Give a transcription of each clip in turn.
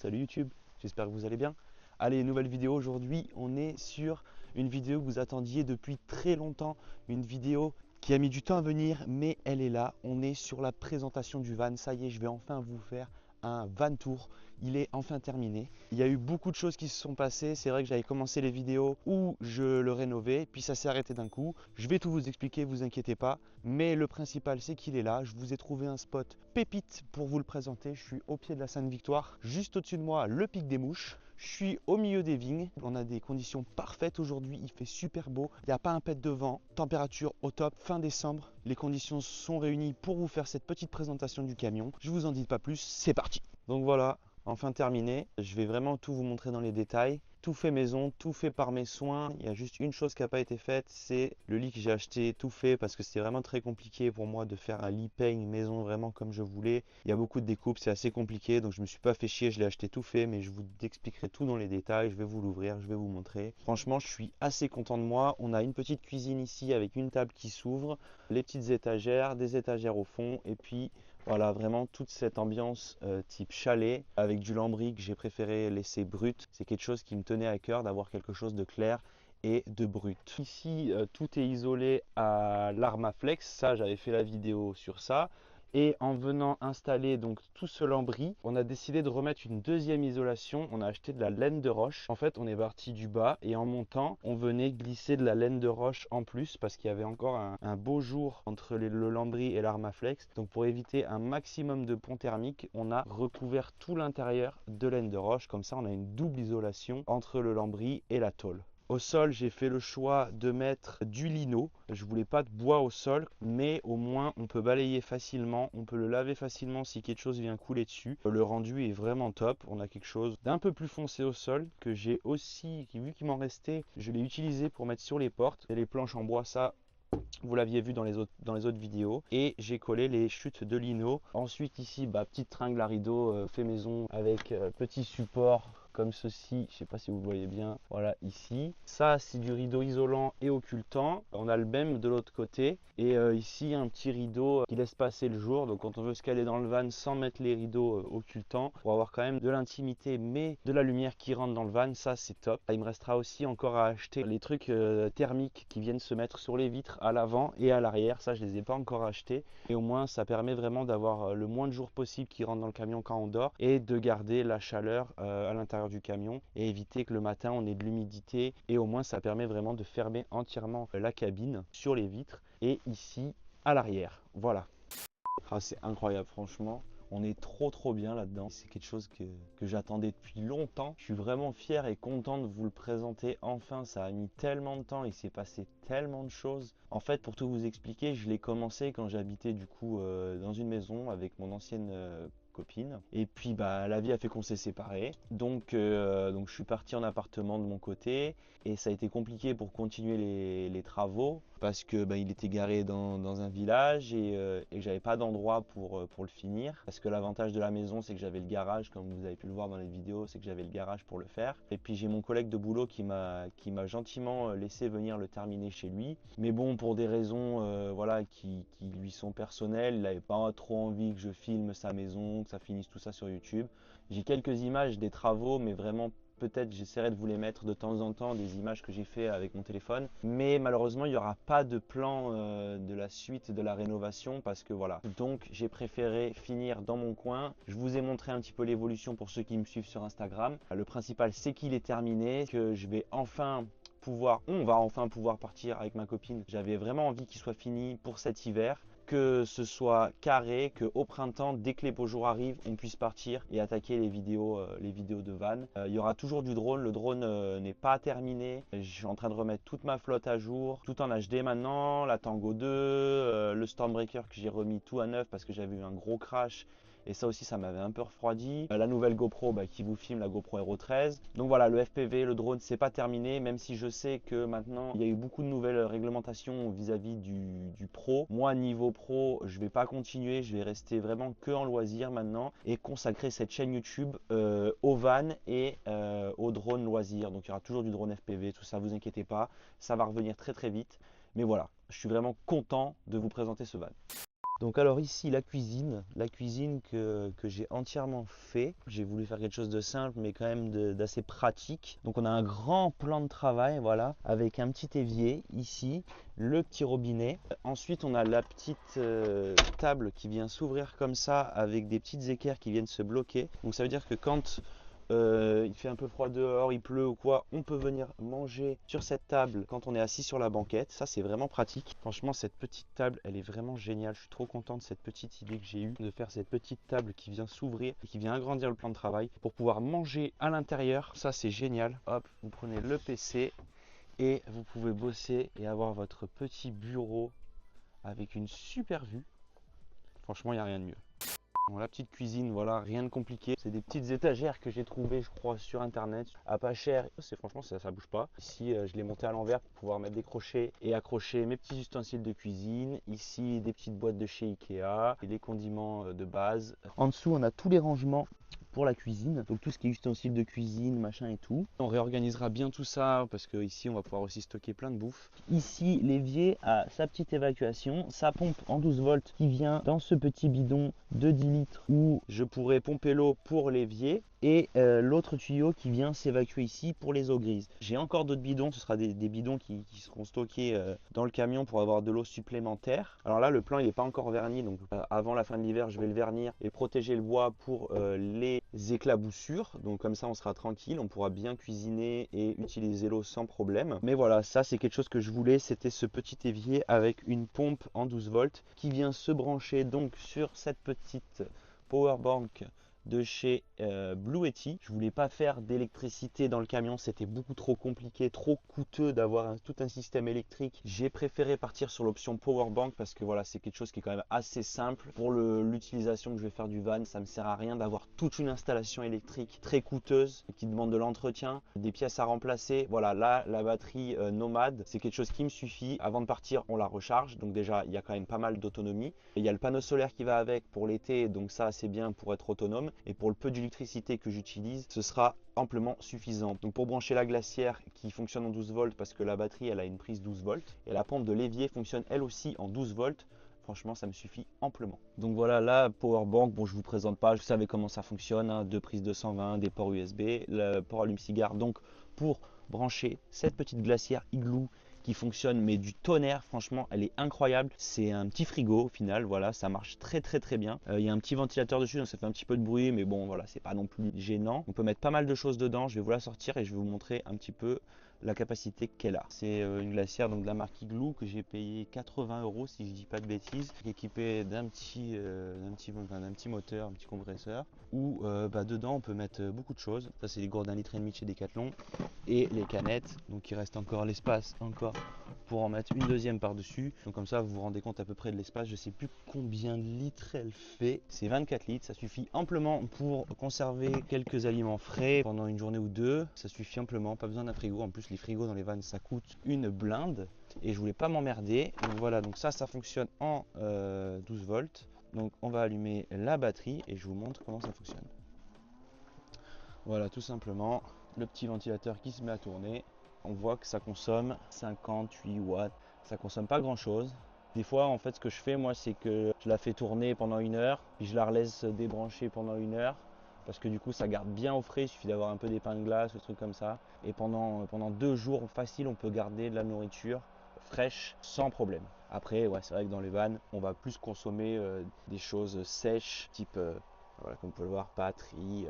salut YouTube, j'espère que vous allez bien. Allez, nouvelle vidéo aujourd'hui, on est sur une vidéo que vous attendiez depuis très longtemps, une vidéo qui a mis du temps à venir, mais elle est là. On est sur la présentation du van, ça y est, je vais enfin vous faire un van tour. Il est enfin terminé. Il y a eu beaucoup de choses qui se sont passées. C'est vrai que j'avais commencé les vidéos où je le rénovais, puis ça s'est arrêté d'un coup. Je vais tout vous expliquer, vous inquiétez pas. Mais le principal, c'est qu'il est là. Je vous ai trouvé un spot pépite pour vous le présenter. Je suis au pied de la Sainte-Victoire. Juste au-dessus de moi, le pic des Mouches. Je suis au milieu des vignes. On a des conditions parfaites aujourd'hui. Il fait super beau. Il n'y a pas un pet de vent. Température au top. Fin décembre. Les conditions sont réunies pour vous faire cette petite présentation du camion. Je vous en dis pas plus. C'est parti. Donc voilà. Enfin terminé, je vais vraiment tout vous montrer dans les détails. Tout fait maison, tout fait par mes soins. Il y a juste une chose qui n'a pas été faite, c'est le lit que j'ai acheté tout fait parce que c'était vraiment très compliqué pour moi de faire un lit peigne maison vraiment comme je voulais. Il y a beaucoup de découpes, c'est assez compliqué donc je me suis pas fait chier, je l'ai acheté tout fait mais je vous expliquerai tout dans les détails. Je vais vous l'ouvrir, je vais vous montrer. Franchement, je suis assez content de moi. On a une petite cuisine ici avec une table qui s'ouvre, les petites étagères, des étagères au fond et puis voilà, vraiment toute cette ambiance type chalet avec du lambris que j'ai préféré laisser brut. C'est quelque chose qui me tenait à cœur d'avoir quelque chose de clair et de brut. Ici, tout est isolé à l'Armaflex. Ça, j'avais fait la vidéo sur ça. Et en venant installer donc tout ce lambris, on a décidé de remettre une deuxième isolation. On a acheté de la laine de roche. En fait, on est parti du bas et en montant, on venait glisser de la laine de roche en plus parce qu'il y avait encore un beau jour entre le lambris et l'Armaflex. Donc pour éviter un maximum de pont thermique, on a recouvert tout l'intérieur de laine de roche. Comme ça, on a une double isolation entre le lambris et la tôle. Au sol, j'ai fait le choix de mettre du lino. Je voulais pas de bois au sol, mais au moins on peut balayer facilement, on peut le laver facilement si quelque chose vient couler dessus. Le rendu est vraiment top. On a quelque chose d'un peu plus foncé au sol que j'ai aussi, vu qu'il m'en restait, je l'ai utilisé pour mettre sur les portes. Et les planches en bois, ça, vous l'aviez vu dans les autres vidéos. Et j'ai collé les chutes de lino. Ensuite ici, petite tringle à rideau fait maison avec petit support comme ceci. Je ne sais pas si vous voyez bien. Voilà ici. Ça, c'est du rideau isolant et occultant. On a le même de l'autre côté. Et ici, un petit rideau qui laisse passer le jour. Donc quand on veut se caler dans le van sans mettre les rideaux occultants, pour avoir quand même de l'intimité mais de la lumière qui rentre dans le van, ça c'est top. Il me restera aussi encore à acheter les trucs thermiques qui viennent se mettre sur les vitres à l'avant et à l'arrière. Ça, je les ai pas encore achetés. Et au moins, ça permet vraiment d'avoir le moins de jours possible qui rentrent dans le camion quand on dort et de garder la chaleur à l'intérieur du camion et éviter que le matin on ait de l'humidité. Et au moins, ça permet vraiment de fermer entièrement la cabine sur les vitres et ici à l'arrière. Voilà. Ah, c'est incroyable, franchement. On est trop bien là-dedans. C'est quelque chose que j'attendais depuis longtemps. Je suis vraiment fier et content de vous le présenter enfin. Ça a mis tellement de temps, il s'est passé tellement de choses. En fait, pour tout vous expliquer, je l'ai commencé quand j'habitais du coup dans une maison avec mon ancienne copine. Et puis la vie a fait qu'on s'est séparés. Donc je suis parti en appartement de mon côté et ça a été compliqué pour continuer les travaux parce que il était garé dans un village et j'avais pas d'endroit pour le finir. Parce que l'avantage de la maison, c'est que j'avais le garage, comme vous avez pu le voir dans les vidéos, c'est que j'avais le garage pour le faire. Et puis j'ai mon collègue de boulot qui m'a gentiment laissé venir le terminer chez lui. Mais bon, pour des raisons voilà, qui lui sont personnelles, il n'avait pas trop envie que je filme sa maison, que ça finisse tout ça sur YouTube. J'ai quelques images des travaux, mais vraiment peut-être j'essaierai de vous les mettre de temps en temps, des images que j'ai fait avec mon téléphone. Mais malheureusement, il n'y aura pas de plan de la suite de la rénovation parce que voilà. Donc j'ai préféré finir dans mon coin. Je vous ai montré un petit peu l'évolution pour ceux qui me suivent sur Instagram. Le principal, c'est qu'il est terminé, que je vais enfin on va enfin pouvoir partir avec ma copine. J'avais vraiment envie qu'il soit fini pour cet hiver, que ce soit carré, que au printemps, dès que les beaux jours arrivent, on puisse partir et attaquer les vidéos de van. Il y aura toujours du drone, le drone n'est pas terminé. Je suis en train de remettre toute ma flotte à jour, tout en HD maintenant, la Tango 2, le Stormbreaker que j'ai remis tout à neuf parce que j'avais eu un gros crash. Et ça aussi, ça m'avait un peu refroidi. La nouvelle GoPro qui vous filme, la GoPro Hero 13. Donc voilà, le FPV, le drone, c'est pas terminé, même si je sais que maintenant, il y a eu beaucoup de nouvelles réglementations vis-à-vis du pro. Moi, niveau pro, je vais pas continuer, je vais rester vraiment que en loisir maintenant et consacrer cette chaîne YouTube au van et au drone loisir. Donc il y aura toujours du drone FPV, tout ça, vous inquiétez pas, ça va revenir très vite. Mais voilà, je suis vraiment content de vous présenter ce van. Donc alors ici la cuisine que j'ai entièrement fait. J'ai voulu faire quelque chose de simple mais quand même d'assez pratique. Donc on a un grand plan de travail, voilà, avec un petit évier ici, le petit robinet. Ensuite on a la petite table qui vient s'ouvrir comme ça avec des petites équerres qui viennent se bloquer. Donc ça veut dire que quand il fait un peu froid dehors, il pleut ou quoi, on peut venir manger sur cette table quand on est assis sur la banquette. Ça, c'est vraiment pratique. Franchement, cette petite table, elle est vraiment géniale. Je suis trop content de cette petite idée que j'ai eue de faire cette petite table qui vient s'ouvrir et qui vient agrandir le plan de travail pour pouvoir manger à l'intérieur. Ça, c'est génial. Hop, vous prenez le PC et vous pouvez bosser et avoir votre petit bureau avec une super vue. Franchement, il n'y a rien de mieux. Bon, la petite cuisine, voilà, rien de compliqué. C'est des petites étagères que j'ai trouvées, je crois, sur internet, à pas cher. Franchement, ça bouge pas. Ici, je l'ai monté à l'envers pour pouvoir mettre des crochets et accrocher mes petits ustensiles de cuisine. Ici, des petites boîtes de chez Ikea et des condiments de base. En dessous, on a tous les rangements pour la cuisine, donc tout ce qui est ustensiles de cuisine, machin et tout. On réorganisera bien tout ça parce que ici on va pouvoir aussi stocker plein de bouffe. Ici l'évier a sa petite évacuation, sa pompe en 12 volts qui vient dans ce petit bidon de 10 litres où je pourrais pomper l'eau pour l'évier et l'autre tuyau qui vient s'évacuer ici pour les eaux grises. J'ai encore d'autres bidons, ce sera des bidons qui seront stockés dans le camion pour avoir de l'eau supplémentaire. Alors là le plan il n'est pas encore verni, donc avant la fin de l'hiver je vais le vernir et protéger le bois pour les éclaboussures. Donc comme ça on sera tranquille, on pourra bien cuisiner et utiliser l'eau sans problème. Mais voilà, ça c'est quelque chose que je voulais, c'était ce petit évier avec une pompe en 12 volts qui vient se brancher donc sur cette petite power bank de chez Blue Yeti. Je voulais pas faire d'électricité dans le camion, c'était beaucoup trop compliqué, trop coûteux d'avoir tout un système électrique. J'ai préféré partir sur l'option power bank parce que voilà, c'est quelque chose qui est quand même assez simple. Pour l'utilisation que je vais faire du van, ça me sert à rien d'avoir toute une installation électrique très coûteuse qui demande de l'entretien, des pièces à remplacer. Voilà, là la batterie Nomad, c'est quelque chose qui me suffit. Avant de partir, on la recharge, donc déjà il y a quand même pas mal d'autonomie. Il y a le panneau solaire qui va avec pour l'été, donc ça c'est bien pour être autonome. Et pour le peu d'électricité que j'utilise, ce sera amplement suffisant. Donc pour brancher la glacière qui fonctionne en 12 volts parce que la batterie elle a une prise 12 volts et la pompe de l'évier fonctionne elle aussi en 12 volts. Franchement, ça me suffit amplement. Donc voilà, la powerbank, bon, je vous présente pas, vous savez comment ça fonctionne, hein, deux prises 220, des ports USB, le port allume-cigare, donc pour brancher cette petite glacière Igloo qui fonctionne mais du tonnerre, franchement elle est incroyable. C'est un petit frigo au final, voilà, ça marche très bien. Il y a un petit ventilateur dessus donc ça fait un petit peu de bruit mais bon voilà, c'est pas non plus gênant. On peut mettre pas mal de choses dedans, je vais vous la sortir et je vais vous montrer un petit peu la capacité qu'elle a. C'est une glacière donc de la marque Igloo que j'ai payé 80 € si je dis pas de bêtises, équipée d'un petit moteur, un petit compresseur où dedans on peut mettre beaucoup de choses. Ça c'est les gourdes d'1,5 litre de chez Decathlon et les canettes, donc il reste encore l'espace encore pour en mettre une deuxième par dessus. Donc comme ça vous vous rendez compte à peu près de l'espace. Je sais plus combien de litres elle fait, c'est 24 litres, ça suffit amplement pour conserver quelques aliments frais pendant une journée ou deux. Ça suffit amplement, pas besoin d'un frigo. En plus les frigos dans les vannes ça coûte une blinde et je voulais pas m'emmerder. Donc voilà, donc ça fonctionne en 12 volts. Donc on va allumer la batterie et je vous montre comment ça fonctionne. Voilà, tout simplement le petit ventilateur qui se met à tourner. On voit que ça consomme 58 watts. Ça consomme pas grand chose. Des fois, en fait, ce que je fais, moi, c'est que je la fais tourner pendant 1 heure, puis je la laisse débrancher pendant 1 heure, parce que du coup, ça garde bien au frais. Il suffit d'avoir un peu d'épingle glace, des trucs comme ça. Et pendant 2 jours facile, on peut garder de la nourriture fraîche sans problème. Après, ouais, c'est vrai que dans les vannes, on va plus consommer des choses sèches, type, voilà, comme vous pouvez le voir, pâtes, riz,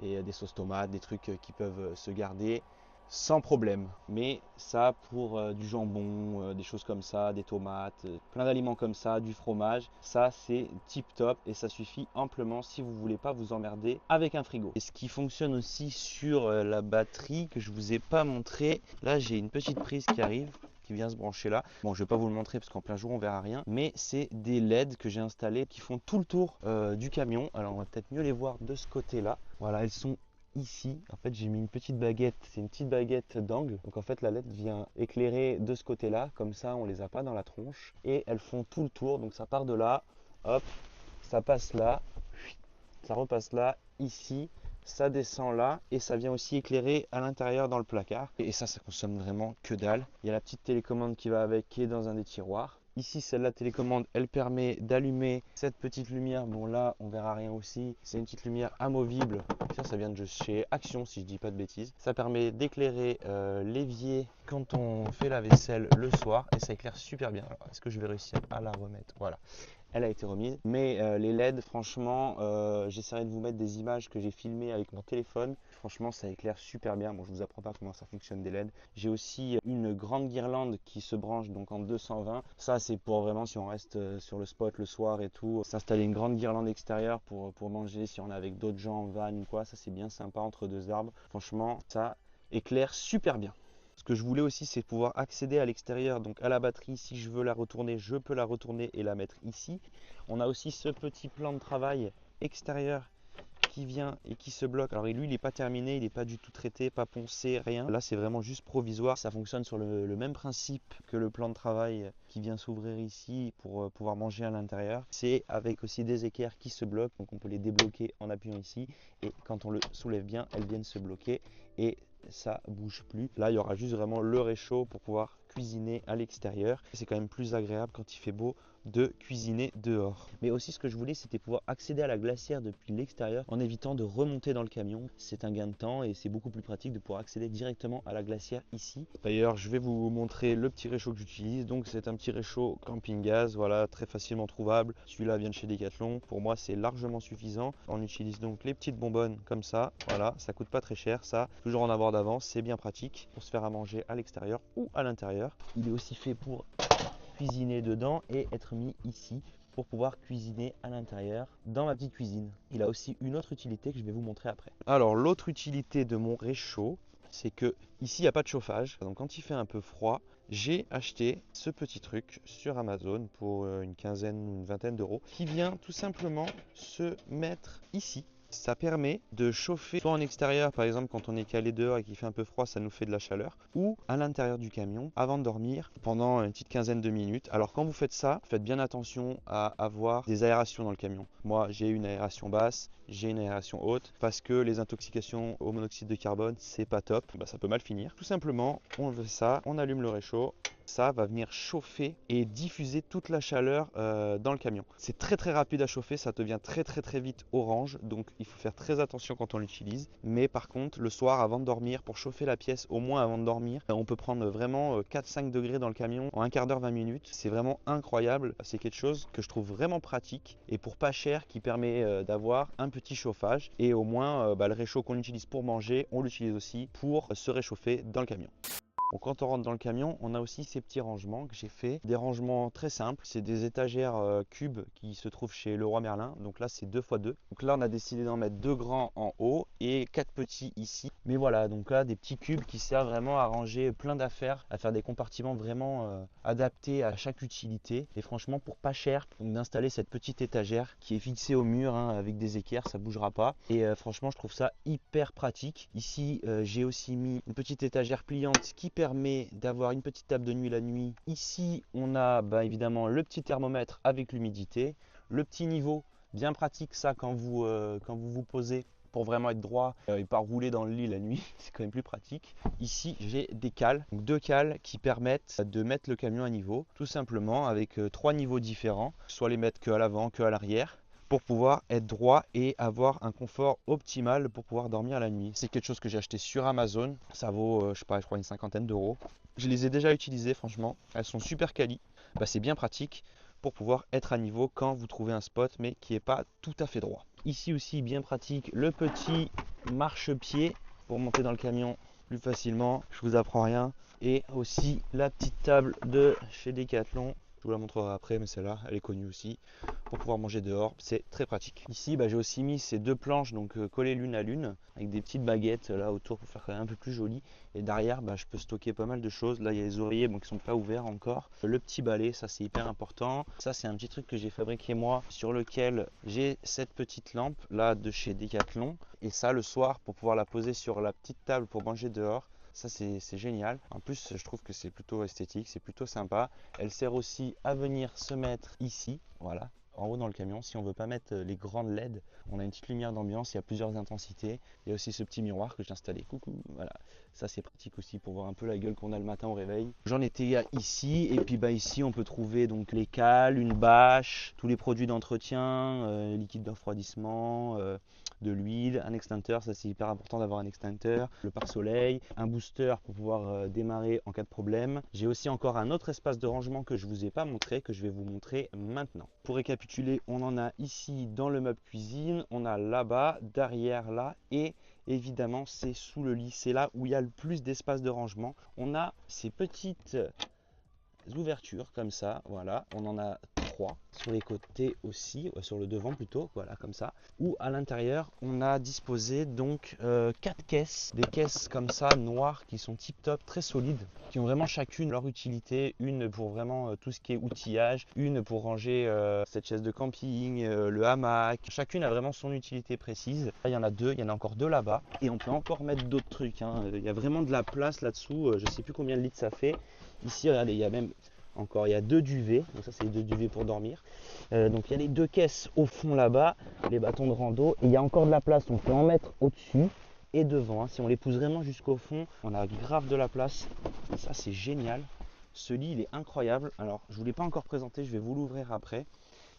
et des sauces tomates, des trucs qui peuvent se garder sans problème. Mais ça pour du jambon, des choses comme ça, des tomates, plein d'aliments comme ça, du fromage, ça c'est tip top et ça suffit amplement si vous voulez pas vous emmerder avec un frigo. Et ce qui fonctionne aussi sur la batterie que je vous ai pas montré, là j'ai une petite prise qui arrive, qui vient se brancher là. Bon, je vais pas vous le montrer parce qu'en plein jour on verra rien, mais c'est des LED que j'ai installés qui font tout le tour du camion. Alors on va peut-être mieux les voir de ce côté là. Voilà, elles sont ici. En fait j'ai mis une petite baguette, c'est une petite baguette d'angle, donc en fait la LED vient éclairer de ce côté là, comme ça on les a pas dans la tronche et elles font tout le tour. Donc ça part de là, hop, ça passe là, ça repasse là, ici, ça descend là et ça vient aussi éclairer à l'intérieur dans le placard. Et ça consomme vraiment que dalle. Il y a la petite télécommande qui va avec, qui est dans un des tiroirs. Ici, celle-là télécommande, elle permet d'allumer cette petite lumière. Bon là, on verra rien aussi. C'est une petite lumière amovible. Ça vient de chez Action, si je dis pas de bêtises. Ça permet d'éclairer l'évier quand on fait la vaisselle le soir et ça éclaire super bien. Est-ce que je vais réussir à la remettre? Voilà. Elle a été remise, mais les LED, franchement, j'essaierai de vous mettre des images que j'ai filmées avec mon téléphone. Franchement, ça éclaire super bien. Bon, je vous apprends pas comment ça fonctionne des LED. J'ai aussi une grande guirlande qui se branche donc en 220. Ça, c'est pour vraiment si on reste sur le spot le soir et tout, s'installer une grande guirlande extérieure pour manger si on est avec d'autres gens en van ou quoi. Ça, c'est bien sympa entre deux arbres. Franchement, ça éclaire super bien. Ce que je voulais aussi, c'est pouvoir accéder à l'extérieur, donc à la batterie. Si je veux la retourner, je peux la retourner et la mettre ici. On a aussi ce petit plan de travail extérieur qui vient et qui se bloque. Alors lui, il n'est pas terminé, il n'est pas du tout traité, pas poncé, rien. Là, c'est vraiment juste provisoire. Ça fonctionne sur le même principe que le plan de travail qui vient s'ouvrir ici pour pouvoir manger à l'intérieur. C'est avec aussi des équerres qui se bloquent, donc on peut les débloquer en appuyant ici. Et quand on le soulève bien, elles viennent se bloquer et ça bouge plus. Là, il y aura juste vraiment le réchaud pour pouvoir cuisiner à l'extérieur. C'est quand même plus agréable quand il fait beau de cuisiner dehors. Mais aussi ce que je voulais, c'était pouvoir accéder à la glacière depuis l'extérieur en évitant de remonter dans le camion. C'est un gain de temps et c'est beaucoup plus pratique de pouvoir accéder directement à la glacière ici. D'ailleurs, je vais vous montrer le petit réchaud que j'utilise. Donc c'est un petit réchaud camping gaz, voilà, très facilement trouvable. Celui-là vient de chez Decathlon. Pour moi, c'est largement suffisant. On utilise donc les petites bonbonnes comme ça. Voilà, ça coûte pas très cher, ça. Toujours en avoir d'avance, c'est bien pratique pour se faire à manger à l'extérieur ou à l'intérieur. Il est aussi fait pour cuisiner dedans et être mis ici pour pouvoir cuisiner à l'intérieur dans ma petite cuisine. Il a aussi une autre utilité que je vais vous montrer après. Alors l'autre utilité de mon réchaud, c'est que ici il n'y a pas de chauffage. Donc quand il fait un peu froid, j'ai acheté ce petit truc sur Amazon pour une quinzaine, une vingtaine d'euros qui vient tout simplement se mettre ici. Ça permet de chauffer soit en extérieur, par exemple quand on est calé dehors et qu'il fait un peu froid, ça nous fait de la chaleur, ou à l'intérieur du camion avant de dormir pendant une petite quinzaine de minutes. Alors quand vous faites ça, faites bien attention à avoir des aérations dans le camion. Moi j'ai une aération basse, j'ai une aération haute parce que les intoxications au monoxyde de carbone c'est pas top, ça peut mal finir. Tout simplement on fait ça, on allume le réchaud. Ça va venir chauffer et diffuser toute la chaleur dans le camion. C'est très très rapide à chauffer, ça devient très vite orange, donc il faut faire très attention quand on l'utilise. Mais par contre, le soir avant de dormir, pour chauffer la pièce, au moins avant de dormir, on peut prendre vraiment 4-5 degrés dans le camion en un quart d'heure, 20 minutes. C'est vraiment incroyable, c'est quelque chose que je trouve vraiment pratique et pour pas cher qui permet d'avoir un petit chauffage et au moins le réchaud qu'on utilise pour manger, on l'utilise aussi pour se réchauffer dans le camion. Bon, quand on rentre dans le camion, on a aussi ces petits rangements que j'ai fait. Des rangements très simples, c'est des étagères cubes qui se trouvent chez Leroy Merlin. Donc là, c'est 2x2. Donc là, on a décidé d'en mettre 2 grands en haut et 4 petits ici. Mais voilà, donc là, des petits cubes qui servent vraiment à ranger plein d'affaires, à faire des compartiments vraiment adaptés à chaque utilité. Et franchement, pour pas cher, d'installer cette petite étagère qui est fixée au mur avec des équerres, ça bougera pas. Et franchement, je trouve ça hyper pratique. Ici, j'ai aussi mis une petite étagère pliante qui permet d'avoir une petite table de nuit la nuit. Ici, on a évidemment le petit thermomètre avec l'humidité, le petit niveau, bien pratique ça quand vous posez pour vraiment être droit et pas rouler dans le lit la nuit, c'est quand même plus pratique. Ici, j'ai des cales, donc 2 cales qui permettent de mettre le camion à niveau, tout simplement avec 3 niveaux différents, soit les mettre que à l'avant, que à l'arrière, pour pouvoir être droit et avoir un confort optimal pour pouvoir dormir la nuit. C'est quelque chose que j'ai acheté sur Amazon, ça vaut je crois une cinquantaine d'euros. Je les ai déjà utilisées franchement, elles sont super quali, c'est bien pratique pour pouvoir être à niveau quand vous trouvez un spot mais qui n'est pas tout à fait droit. Ici aussi bien pratique le petit marchepied pour monter dans le camion plus facilement, je vous apprends rien. Et aussi la petite table de chez Decathlon. Je vous la montrerai après, mais celle-là, elle est connue aussi pour pouvoir manger dehors. C'est très pratique. Ici, j'ai aussi mis ces 2 planches donc collées l'une à l'une avec des petites baguettes là autour pour faire quand même un peu plus joli. Et derrière, je peux stocker pas mal de choses. Là, il y a les oreillers qui sont pas ouverts encore. Le petit balai, ça c'est hyper important. Ça, c'est un petit truc que j'ai fabriqué moi sur lequel j'ai cette petite lampe là de chez Decathlon. Et ça, le soir, pour pouvoir la poser sur la petite table pour manger dehors. Ça c'est génial. En plus je trouve que c'est plutôt esthétique, c'est plutôt sympa. Elle sert aussi à venir se mettre ici, voilà, en haut dans le camion. Si on veut pas mettre les grandes LED, on a une petite lumière d'ambiance, il y a plusieurs intensités. Il y a aussi ce petit miroir que j'ai installé. Coucou, voilà. Ça c'est pratique aussi pour voir un peu la gueule qu'on a le matin au réveil. J'en étais ici et puis ici on peut trouver donc les cales, une bâche, tous les produits d'entretien, liquide de refroidissement, de l'huile, un extincteur, ça c'est hyper important d'avoir un extincteur, le pare-soleil, un booster pour pouvoir démarrer en cas de problème. J'ai aussi encore un autre espace de rangement que je vous ai pas montré, que je vais vous montrer maintenant. Pour récapituler, on en a ici dans le meuble cuisine, on a là-bas, derrière là et évidemment c'est sous le lit, c'est là où il y a le plus d'espace de rangement. On a ces petites ouvertures comme ça, voilà, on en a 3 sur les côtés aussi, sur le devant plutôt, voilà comme ça, où à l'intérieur on a disposé donc 4 caisses, des caisses comme ça noires qui sont tip top, très solides, qui ont vraiment chacune leur utilité, une pour vraiment tout ce qui est outillage, une pour ranger cette chaise de camping, le hamac, chacune a vraiment son utilité précise. Là il y en a deux, il y en a encore deux là-bas et on peut encore mettre d'autres trucs, hein. Il y a vraiment de la place là-dessous, je sais plus combien de litres ça fait. Ici regardez, il y a même encore, il y a 2 duvets, donc ça c'est les 2 duvets pour dormir. Donc il y a les 2 caisses au fond là-bas, les bâtons de rando, et il y a encore de la place, on peut en mettre au-dessus et devant, hein. Si on les pousse vraiment jusqu'au fond, on a grave de la place, ça c'est génial. Ce lit il est incroyable, alors je ne vous l'ai pas encore présenté, je vais vous l'ouvrir après.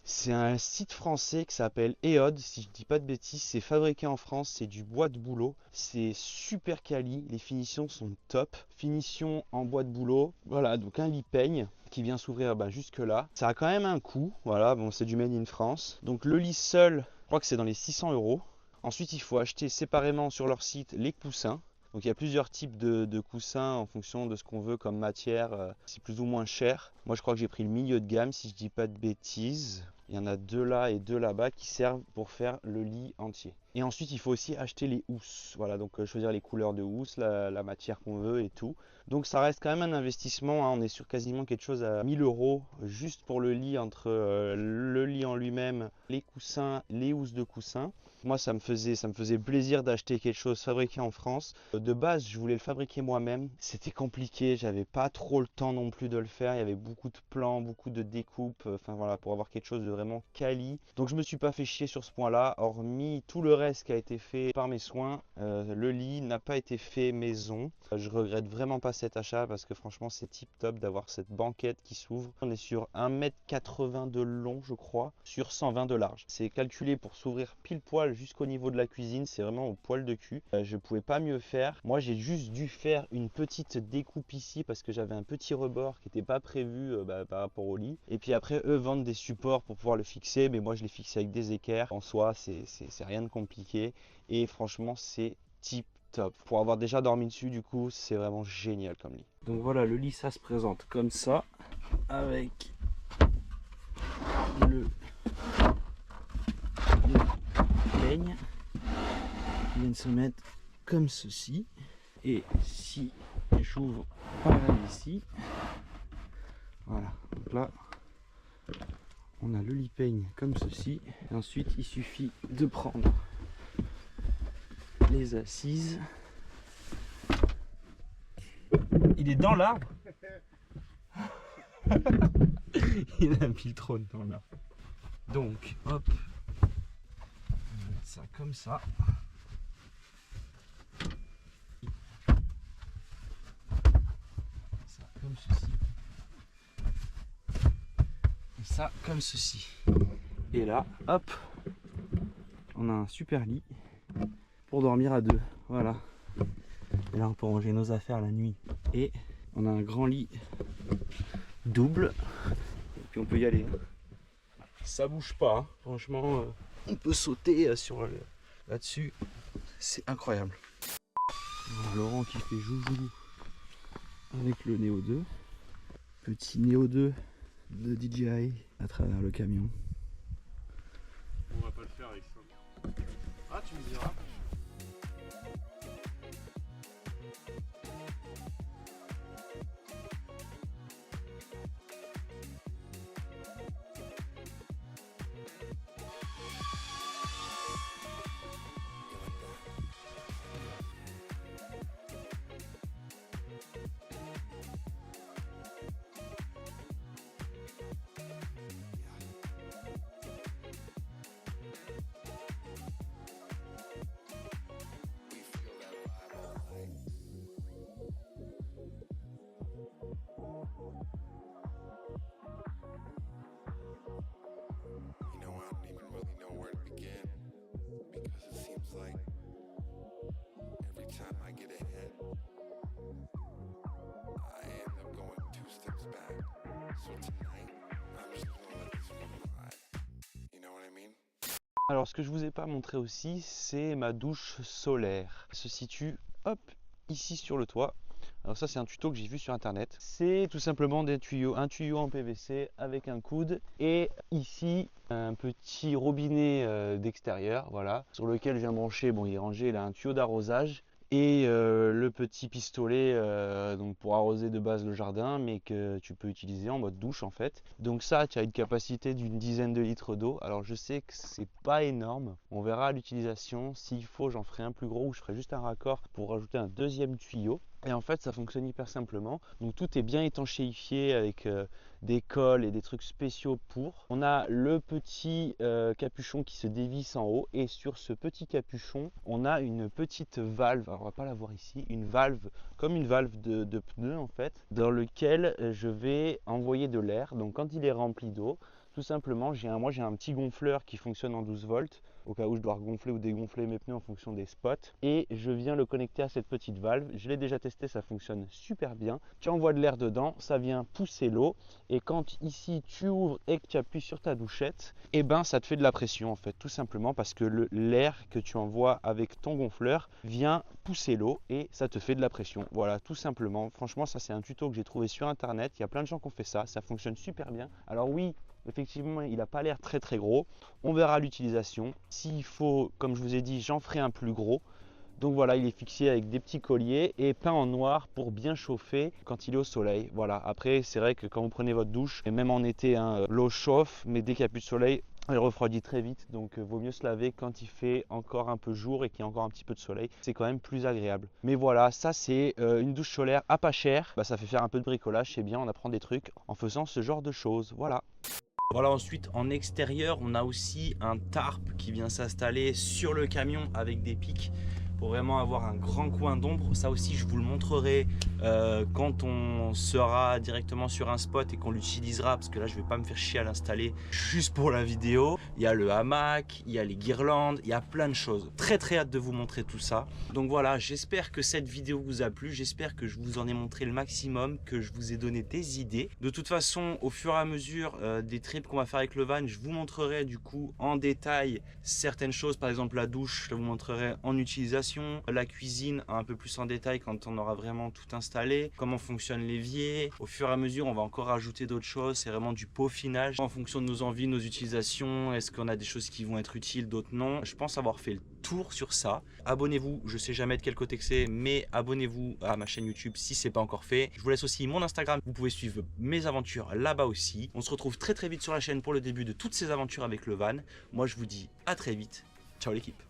C'est un site français qui s'appelle EOD, si je dis pas de bêtises, c'est fabriqué en France, c'est du bois de bouleau, c'est super quali, les finitions sont top, finition en bois de bouleau, voilà, donc un lit peigne qui vient s'ouvrir jusque là, ça a quand même un coût, voilà, bon c'est du made in France, donc le lit seul, je crois que c'est dans les 600 €. Ensuite il faut acheter séparément sur leur site les coussins. Donc il y a plusieurs types de coussins en fonction de ce qu'on veut comme matière, c'est plus ou moins cher. Moi je crois que j'ai pris le milieu de gamme si je dis pas de bêtises. Il y en a 2 là et 2 là-bas qui servent pour faire le lit entier. Et ensuite il faut aussi acheter les housses. Voilà, donc choisir les couleurs de housse, la matière qu'on veut et tout. Donc ça reste quand même un investissement, hein. On est sur quasiment quelque chose à 1000 € juste pour le lit, entre le lit en lui-même, les coussins, les housses de coussins. Moi ça me faisait plaisir d'acheter quelque chose fabriqué en France. De base je voulais le fabriquer moi-même, c'était compliqué, j'avais pas trop le temps non plus de le faire, il y avait beaucoup de plans, beaucoup de découpes, enfin voilà, pour avoir quelque chose de vraiment quali. Donc je me suis pas fait chier sur ce point là, hormis tout le reste qui a été fait par mes soins. Le lit n'a pas été fait maison, je regrette vraiment pas cet achat parce que franchement c'est tip top d'avoir cette banquette qui s'ouvre. On est sur 1,80 m de long je crois, sur 120 de large. C'est calculé pour s'ouvrir pile poil jusqu'au niveau de la cuisine, c'est vraiment au poil de cul. Je pouvais pas mieux faire. Moi j'ai juste dû faire une petite découpe ici parce que j'avais un petit rebord qui n'était pas prévu par rapport au lit. Et puis après eux vendent des supports pour pouvoir le fixer, mais moi je l'ai fixé avec des équerres. En soi c'est rien de compliqué et franchement c'est tip top. Pour avoir déjà dormi dessus du coup c'est vraiment génial comme lit. Donc voilà, le lit ça se présente comme ça avec le peigne qui vient de se mettre comme ceci, et si j'ouvre pareil ici, voilà, donc là on a le lit peigne comme ceci, et ensuite il suffit de prendre les assises. Il est dans l'arbre. Il a mis le trône dans l'arbre. Donc hop, on va mettre ça comme ça. Ça comme ceci. Et ça comme ceci. Et là, hop, on a un super lit pour dormir à deux. Voilà. Et là on peut ranger nos affaires la nuit. Et on a un grand lit double. Et puis on peut y aller. Ça bouge pas, hein. Franchement, on peut sauter sur là-dessus. C'est incroyable. Alors, Laurent qui fait joujou avec le Neo 2. Petit Neo 2 de DJI à travers le camion. On va pas le faire avec ça. Ah, tu me diras. Alors ce que je vous ai pas montré aussi, c'est ma douche solaire. Elle se situe, hop, ici sur le toit. Alors ça c'est un tuto que j'ai vu sur internet. C'est tout simplement des tuyaux, un tuyau en PVC avec un coude et ici un petit robinet d'extérieur, voilà, sur lequel je viens brancher, bon il est rangé là, un tuyau d'arrosage et le petit pistolet donc pour arroser de base le jardin, mais que tu peux utiliser en mode douche en fait. Donc ça, tu as une capacité d'une dizaine de litres d'eau. Alors je sais que c'est pas énorme, on verra à l'utilisation. S'il faut, j'en ferai un plus gros ou je ferai juste un raccord pour rajouter un deuxième tuyau. Et en fait, ça fonctionne hyper simplement. Donc tout est bien étanchéifié avec des cols et des trucs spéciaux pour. On a le petit capuchon qui se dévisse en haut et sur ce petit capuchon, on a une petite valve. Alors on va pas la voir ici, une valve comme une valve de pneu en fait, dans lequel je vais envoyer de l'air. Donc quand il est rempli d'eau, tout simplement, moi j'ai un petit gonfleur qui fonctionne en 12 volts au cas où je dois gonfler ou dégonfler mes pneus en fonction des spots, et je viens le connecter à cette petite valve. Je l'ai déjà testé, ça fonctionne super bien. Tu envoies de l'air dedans, ça vient pousser l'eau, et quand ici tu ouvres et que tu appuies sur ta douchette, et ben ça te fait de la pression en fait, tout simplement parce que l'air que tu envoies avec ton gonfleur vient pousser l'eau et ça te fait de la pression. Voilà, tout simplement. Franchement, ça c'est un tuto que j'ai trouvé sur internet. Il y a plein de gens qui ont fait ça fonctionne super bien. Alors oui, effectivement, il n'a pas l'air très très gros. On verra l'utilisation. S'il faut, comme je vous ai dit, j'en ferai un plus gros. Donc voilà, il est fixé avec des petits colliers et peint en noir pour bien chauffer quand il est au soleil. Voilà, après c'est vrai que quand vous prenez votre douche, et même en été, hein, l'eau chauffe, mais dès qu'il n'y a plus de soleil, elle refroidit très vite. Donc vaut mieux se laver quand il fait encore un peu jour et qu'il y a encore un petit peu de soleil. C'est quand même plus agréable. Mais voilà, ça c'est une douche solaire à pas cher. Bah, ça fait faire un peu de bricolage, c'est bien, on apprend des trucs en faisant ce genre de choses. Voilà. Voilà, ensuite en extérieur, on a aussi un tarp qui vient s'installer sur le camion avec des pics pour vraiment avoir un grand coin d'ombre. Ça aussi, je vous le montrerai quand on sera directement sur un spot et qu'on l'utilisera, parce que là, je vais pas me faire chier à l'installer juste pour la vidéo. Il y a le hamac, il y a les guirlandes, il y a plein de choses. Très très hâte de vous montrer tout ça. Donc voilà, j'espère que cette vidéo vous a plu. J'espère que je vous en ai montré le maximum, que je vous ai donné des idées. De toute façon, au fur et à mesure des trips qu'on va faire avec le van, je vous montrerai du coup en détail certaines choses. Par exemple, la douche, je vous montrerai en utilisation. La cuisine un peu plus en détail quand on aura vraiment tout installé, comment fonctionne l'évier. Au fur et à mesure, on va encore rajouter d'autres choses. C'est vraiment du peaufinage en fonction de nos envies, nos utilisations. Est-ce qu'on a des choses qui vont être utiles, d'autres non? Je pense avoir fait le tour sur ça. Abonnez-vous, je sais jamais de quel côté que c'est, mais abonnez-vous à ma chaîne YouTube si c'est pas encore fait. Je vous laisse aussi mon Instagram, vous pouvez suivre mes aventures là-bas aussi. On se retrouve très très vite sur la chaîne pour le début de toutes ces aventures avec le van. Moi je vous dis à très vite, ciao l'équipe.